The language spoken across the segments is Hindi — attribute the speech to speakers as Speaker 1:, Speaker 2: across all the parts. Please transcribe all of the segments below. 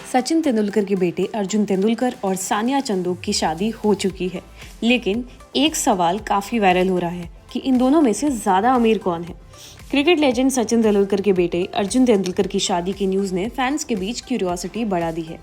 Speaker 1: सचिन तेंदुलकर के बेटे अर्जुन तेंदुलकर और सानिया चंदोक की शादी हो चुकी है, लेकिन एक सवाल काफी वायरल हो रहा है कि इन दोनों में से ज्यादा अमीर कौन है। क्रिकेट लेजेंड सचिन तेंदुलकर के बेटे अर्जुन तेंदुलकर की शादी की न्यूज ने फैंस के बीच क्यूरियोसिटी बढ़ा दी है।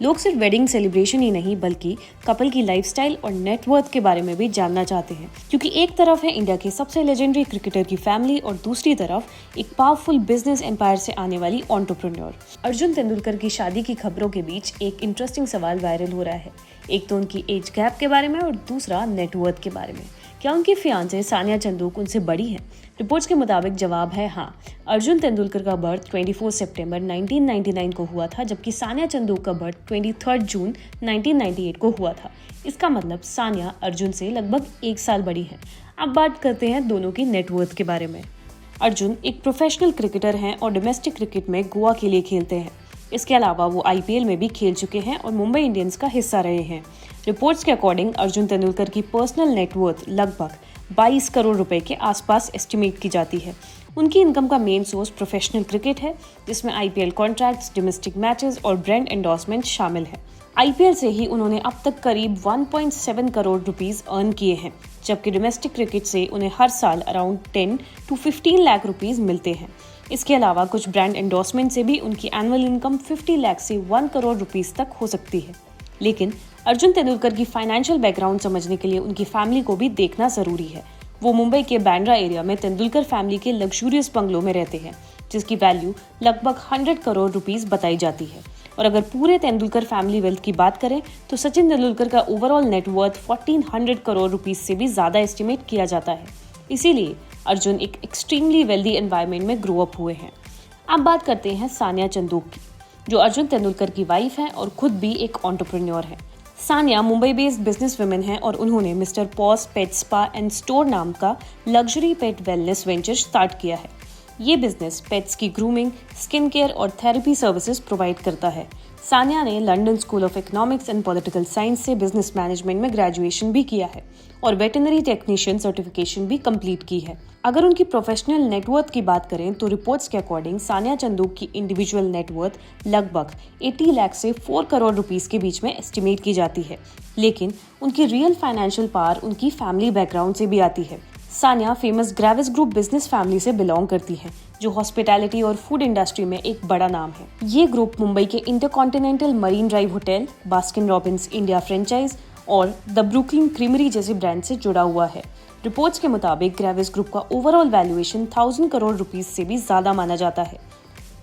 Speaker 1: लोग सिर्फ वेडिंग सेलिब्रेशन ही नहीं बल्कि कपल की लाइफस्टाइल और नेटवर्थ के बारे में भी जानना चाहते हैं, क्योंकि एक तरफ है इंडिया के सबसे लेजेंडरी क्रिकेटर की फैमिली और दूसरी तरफ एक पावरफुल बिजनेस एम्पायर से आने वाली एंटरप्रेन्योर। अर्जुन तेंदुलकर की शादी की खबरों के बीच एक इंटरेस्टिंग सवाल वायरल हो रहा है। एक तो उनकी एज गैप के बारे में और दूसरा नेटवर्थ के बारे में। क्या उनकी फियांसे सानिया चंदोक उनसे बड़ी है? रिपोर्ट्स के मुताबिक जवाब है हाँ। अर्जुन तेंदुलकर का बर्थ 24 सितंबर 1999 को हुआ था, जबकि सानिया चंदोक का बर्थ 23 जून 1998 को हुआ था। इसका मतलब सानिया अर्जुन से लगभग 1 साल बड़ी है। अब बात करते हैं दोनों की नेटवर्थ के बारे में। अर्जुन एक प्रोफेशनल क्रिकेटर हैं और डोमेस्टिक क्रिकेट में गोवा के लिए खेलते हैं। इसके अलावा वो IPL में भी खेल चुके हैं और मुंबई इंडियंस का हिस्सा रहे हैं। रिपोर्ट्स के अकॉर्डिंग अर्जुन तेंदुलकर की पर्सनल नेटवर्थ लगभग 22 करोड़ रुपए के आसपास एस्टिमेट की जाती है। उनकी इनकम का मेन सोर्स प्रोफेशनल क्रिकेट है, जिसमें IPL कॉन्ट्रैक्ट्स, डोमेस्टिक मैचेस और ब्रांड एंडोर्समेंट शामिल है। IPL से ही उन्होंने अब तक करीब 1.7 करोड़ रुपीस अर्न किए हैं, जबकि डोमेस्टिक क्रिकेट से उन्हें हर साल अराउंड 10 to 15 लाख रुपीस मिलते हैं। इसके अलावा कुछ ब्रांड एंडोर्समेंट से भी उनकी एनुअल इनकम 50 लाख से 1 करोड़ रुपीस तक हो सकती है। लेकिन अर्जुन तेंदुलकर की फाइनेंशियल बैकग्राउंड समझने के लिए उनकी फैमिली को भी देखना जरूरी है। वो मुंबई के बांद्रा एरिया में तेंदुलकर फैमिली के लग्जूरियस बंगलों में रहते हैं, जिसकी वैल्यू लगभग 100 करोड़ रुपीस बताई जाती है। और अगर पूरे तेंदुलकर फैमिली वेल्थ की बात करें तो सचिन तेंदुलकर का ओवरऑल नेटवर्थ 1400 करोड़ रुपीस से भी ज्यादा एस्टिमेट किया जाता है। इसीलिए अर्जुन एक एक्सट्रीमली वेल्दी एनवायरनमेंट में ग्रो अप हुए हैं। अब बात करते हैं सानिया चंदोक की, जो अर्जुन तेंदुलकर की वाइफ है और खुद भी एक एंटरप्रेन्योर है। Sania Mumbai based business women है और उन्होंने mister Paws pet spa and store नाम का luxury pet wellness venture start किया है। ये बिजनेस पेट्स की ग्रूमिंग, स्किन केयर और थेरेपी सर्विसेज प्रोवाइड करता है। सानिया ने London School of Economics and Political Science से बिजनेस मैनेजमेंट में ग्रेजुएशन भी किया है और वेटरनरी टेक्नीशियन सर्टिफिकेशन भी कंप्लीट की है। अगर उनकी प्रोफेशनल नेटवर्थ की बात करें तो रिपोर्ट्स के अकॉर्डिंग सानिया चंदोक की इंडिविजुअल नेटवर्थ लगभग 80 लाख से 4 करोड़ रुपीस के बीच में एस्टिमेट की जाती है। लेकिन उनकी रियल फाइनेंशियल पावर उनकी फैमिली बैकग्राउंड से भी आती है। Sania famous Gravis group business family से बिलोंग करती है, जो हॉस्पिटैलिटी और फूड इंडस्ट्री में एक बड़ा नाम है। ये ग्रुप मुंबई के intercontinental marine drive hotel, Baskin Robbins India franchise और द ब्रुकलिन क्रीमरी जैसे ब्रांड से जुड़ा हुआ है। रिपोर्ट्स के मुताबिक ग्रेविस ग्रुप का ओवरऑल वैल्यूएशन 1000 करोड़ रुपीस से भी ज्यादा माना जाता है।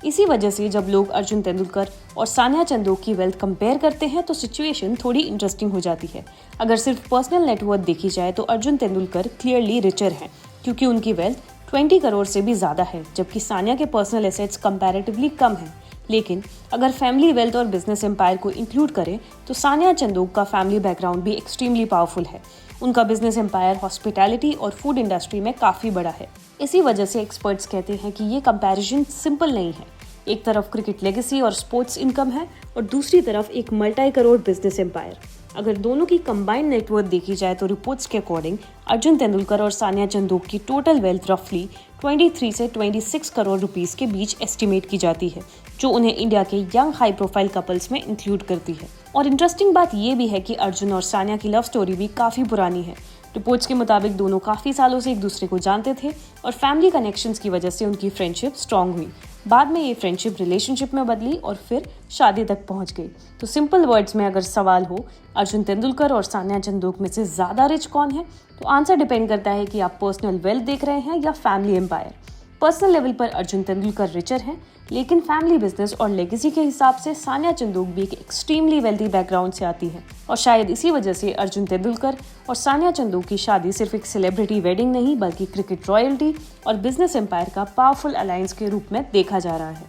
Speaker 1: इसी वजह से जब लोग अर्जुन तेंदुलकर और सानिया चंदोक की वेल्थ कंपेयर करते हैं तो सिचुएशन थोड़ी इंटरेस्टिंग हो जाती है। अगर सिर्फ पर्सनल नेटवर्थ देखी जाए तो अर्जुन तेंदुलकर क्लियरली रिचर हैं, क्योंकि उनकी वेल्थ 20 करोड़ से भी ज्यादा है, जबकि सानिया के पर्सनल एसेट्स कंपैरेटिवली कम हैं। लेकिन अगर फैमिली वेल्थ और बिजनेस एम्पायर को इंक्लूड करें तो सानिया चंदोक का फैमिली बैकग्राउंड भी एक्सट्रीमली पावरफुल है। उनका बिजनेस एम्पायर हॉस्पिटैलिटी और फूड इंडस्ट्री में काफी बड़ा है। इसी वजह से एक्सपर्ट्स कहते हैं कि ये कंपैरिजन सिंपल नहीं है। एक तरफ क्रिकेट लेगेसी और स्पोर्ट्स इनकम है और दूसरी तरफ एक मल्टी करोड़ बिजनेस एम्पायर। अगर दोनों की कंबाइंड नेटवर्थ देखी जाए तो रिपोर्ट्स के अकॉर्डिंग अर्जुन तेंदुलकर और सानिया चंदोक की टोटल वेल्थ रफली 23 से 26 करोड़ रुपीस के बीच एस्टिमेट की जाती है, जो उन्हें इंडिया के यंग हाई प्रोफाइल कपल्स में इंक्लूड करती है। और इंटरेस्टिंग बात यह भी है कि अर्जुन और सानिया की लव स्टोरी भी काफी पुरानी है। रिपोर्ट्स के मुताबिक दोनों काफी सालों से एक दूसरे को जानते थे और फैमिली कनेक्शंस की वजह से उनकी फ्रेंडशिप स्ट्रांग हुई। बाद में ये फ्रेंडशिप रिलेशनशिप में बदली और फिर शादी तक पहुंच गई। तो सिंपल वर्ड्स में अगर सवाल हो अर्जुन तेंदुलकर और सानिया चंदोक में से ज्यादा रिच कौन है, तो आंसर डिपेंड करता है कि आप पर्सनल वेल्थ देख रहे हैं या फैमिली एम्पायर। पर्सनल लेवल पर अर्जुन तेंदुलकर रिचर हैं, लेकिन फैमिली बिजनेस और लेगेसी के हिसाब से सानिया चंदोक भी एक एक्सट्रीमली वेल्दी बैकग्राउंड से आती है। और शायद इसी वजह से अर्जुन तेंदुलकर और सानिया चंदोक की शादी सिर्फ एक सेलिब्रिटी वेडिंग नहीं बल्कि क्रिकेट रॉयल्टी और बिजनेस एम्पायर का पावरफुल अलायंस के रूप में देखा जा रहा है।